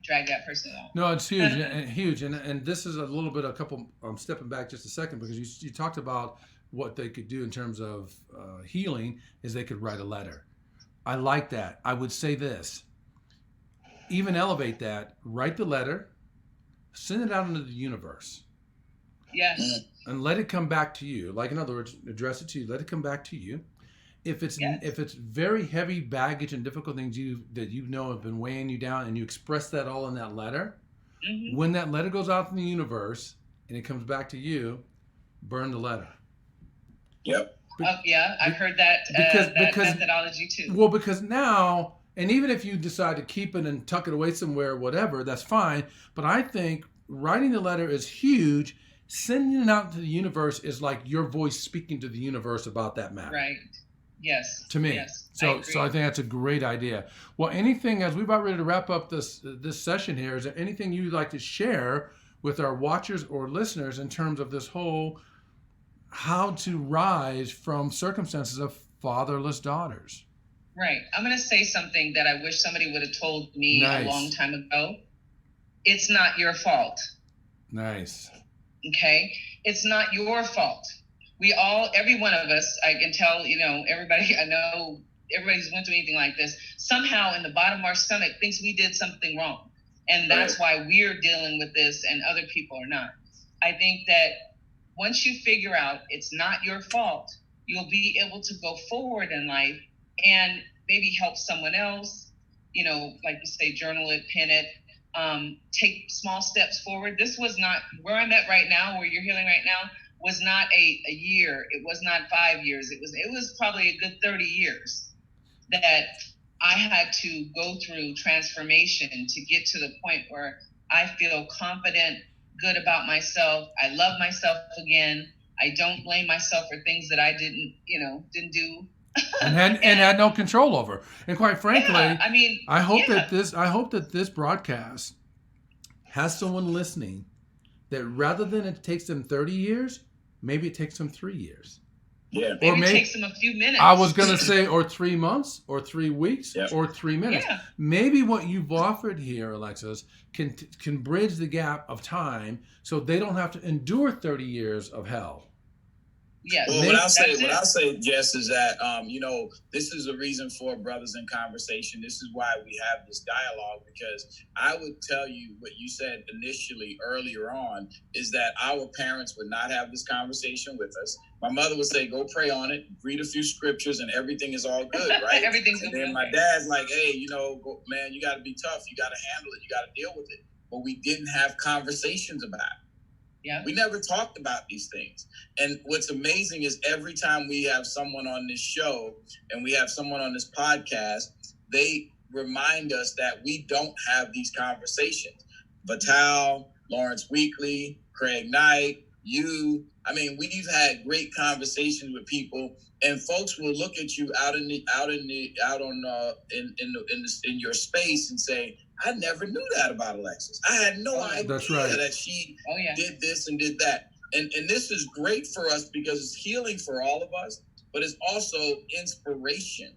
drag that person along. No, it's huge, huge. And this is a little bit, I'm stepping back just a second, because you talked about what they could do in terms of healing is they could write a letter. I like that. I would say this, even elevate that, write the letter, send it out into the universe. Yes. And let it come back to you. Like, in other words, address it to you. Let it come back to you. If it's very heavy baggage and difficult things that have been weighing you down, and you express that all in that letter, when that letter goes out in the universe and it comes back to you, burn the letter. Yep. I've heard that because methodology too. Well, because now, and even if you decide to keep it and tuck it away somewhere or whatever, that's fine. But I think writing the letter is huge. Sending it out to the universe is like your voice speaking to the universe about that matter. Right. Yes. To me. Yes. So I think that's a great idea. Well, anything, as we're about ready to wrap up this session here, is there anything you'd like to share with our watchers or listeners in terms of this whole how to rise from circumstances of fatherless daughters? Right. I'm going to say something that I wish somebody would have told me a long time ago. It's not your fault. Nice. Okay? It's not your fault. We all, every one of us, I can tell, everybody, I know everybody's went through anything like this, somehow in the bottom of our stomach thinks we did something wrong. And that's why we're dealing with this and other people are not. I think that once you figure out it's not your fault, you'll be able to go forward in life and maybe help someone else, like you say, journal it, pen it, take small steps forward. This was not where I'm at right now, where you're healing right now, was not a year. It was not 5 years. It was probably a good 30 years that I had to go through transformation to get to the point where I feel confident, good about myself. I love myself again. I don't blame myself for things that I didn't do. and had no control over. And quite frankly, I hope that this broadcast has someone listening that rather than it takes them 30 years, maybe it takes them 3 years. Yeah. Maybe it takes them a few minutes. I was going to say, or 3 months, or 3 weeks, or 3 minutes. Yeah. Maybe what you've offered here, Alexis, can bridge the gap of time so they don't have to endure 30 years of hell. Yes. Well, what I'll say, Jess, is that, this is a reason for Brothers in Conversation. This is why we have this dialogue, because I would tell you what you said initially earlier on is that our parents would not have this conversation with us. My mother would say, go pray on it, read a few scriptures, and everything is all good, right? Everything's and good. then my dad's like, hey, man, you got to be tough. You got to handle it. You got to deal with it. But we didn't have conversations about it. Yeah. We never talked about these things. And what's amazing is every time we have someone on this show and we have someone on this podcast, they remind us that we don't have these conversations. Vital, Lawrence Weekly, Craig Knight, you. We've had great conversations with people, and folks will look at you in your space and say, I never knew that about Alexis. I had no idea that she did this and did that. And this is great for us because it's healing for all of us, but it's also inspiration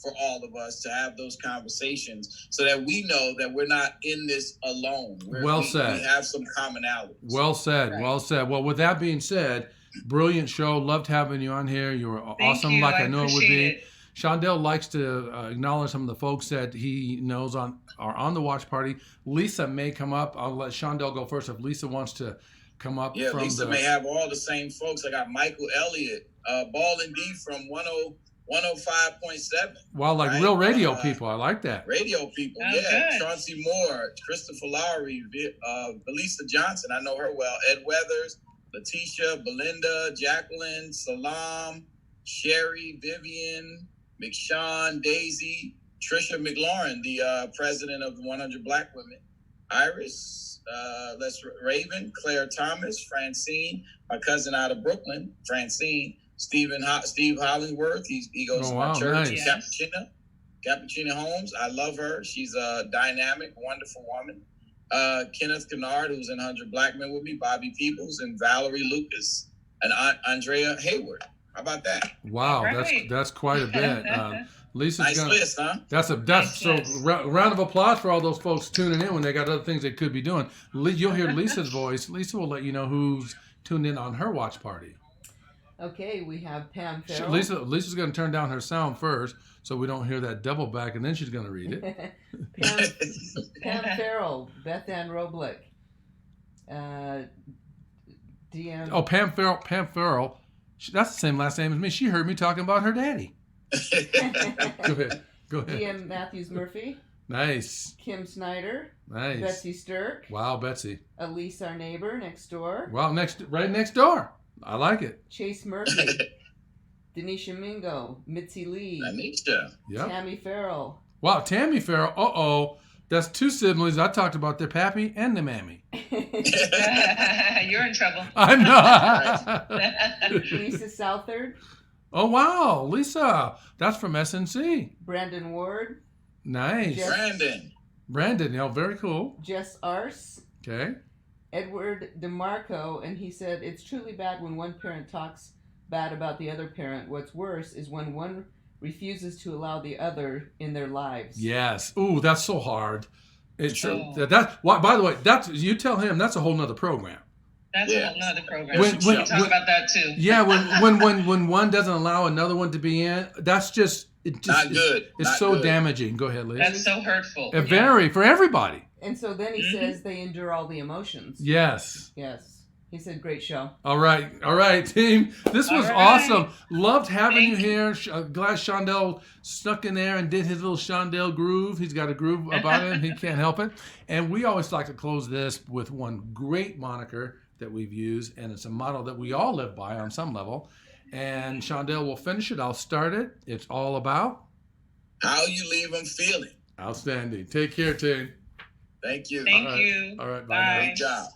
for all of us to have those conversations so that we know that we're not in this alone. Well said. We have some commonalities. Well said. Right. Well said. Well, with that being said, brilliant show. Loved having you on here. You were awesome, like I know it would be. Shondell likes to acknowledge some of the folks that he knows are on the watch party. Lisa may come up. I'll let Shondell go first if Lisa wants to come up. Yeah, Lisa may have all the same folks. I got Michael Elliott, Ball and D from 105.7. Wow, like real radio people. I like that. Radio people, Oh, yeah. good. Chauncey Moore, Christopher Lowry, Belisa Johnson. I know her well. Ed Weathers, Letitia, Belinda, Jacqueline, Salam, Sherry, Vivian, McShawn, Daisy, Trisha McLaurin, the president of the 100 Black Women, Iris, Raven, Claire Thomas, Francine, my cousin out of Brooklyn, Francine, Steve Hollingworth, he goes to my church, nice. Cappuccina Holmes, I love her. She's a dynamic, wonderful woman. Kenneth Kennard, who's in 100 Black Men with me, Bobby Peoples, and Valerie Lucas, and Andrea Hayward. How about that? Wow, Right. that's quite a bit. Lisa's Nice gonna. list, huh? That's Nice so. list. Round of applause for all those folks tuning in when they got other things they could be doing. You'll hear Lisa's voice. Lisa will let you know who's tuned in on her watch party. Okay, we have Pam Farrell. Lisa's going to turn down her sound first, so we don't hear that double back, and then she's going to read it. Pam Farrell, Beth Ann Roblick, DM. Oh, Pam Farrell. That's the same last name as me. She heard me talking about her daddy. Go ahead. DM Matthews Murphy, Nice. Kim Snyder, Nice. Betsy Stirk, Wow, Betsy. Elise, our neighbor next door, Wow, right next door. I like it. Chase Murphy, Denisha Mingo, Mitzi Lee, Anisha. Yep. Tammy Farrell. Wow, Tammy Farrell. Uh-oh. That's two siblings. I talked about their pappy and the mammy. You're in trouble. I know. Lisa Southard, Oh, wow. Lisa. That's from SNC. Brandon Ward, Nice. Jeff- Brandon, very cool. Jess Arce, Okay. Edward DeMarco, and he said, it's truly bad when one parent talks bad about the other parent. What's worse is when one refuses to allow the other in their lives. Yes. Ooh, that's so hard. It's Oh. by the way, you tell him that's a whole nother program. That's Yeah. a whole nother program. When- we can talk about that too. Yeah, when one doesn't allow another one to be in, that's just Not good. It's Not so good. damaging. Go ahead, Liz. That's so hurtful. Very for everybody. And so then he says they endure all the emotions. Yes. Yes. He said, great show. All right, team. This was All right. awesome. Loved having you Thank you. here. Glad Shondell snuck in there and did his little Shondell groove. He's got a groove about him. He can't help it. And we always like to close this with one great moniker that we've used, and it's a motto that we all live by on some level. And Shondell will finish it. I'll start it. It's all about How you leave them feeling. outstanding. Take care, team. Thank you. Thank All right. you. All right, bye now. Great job.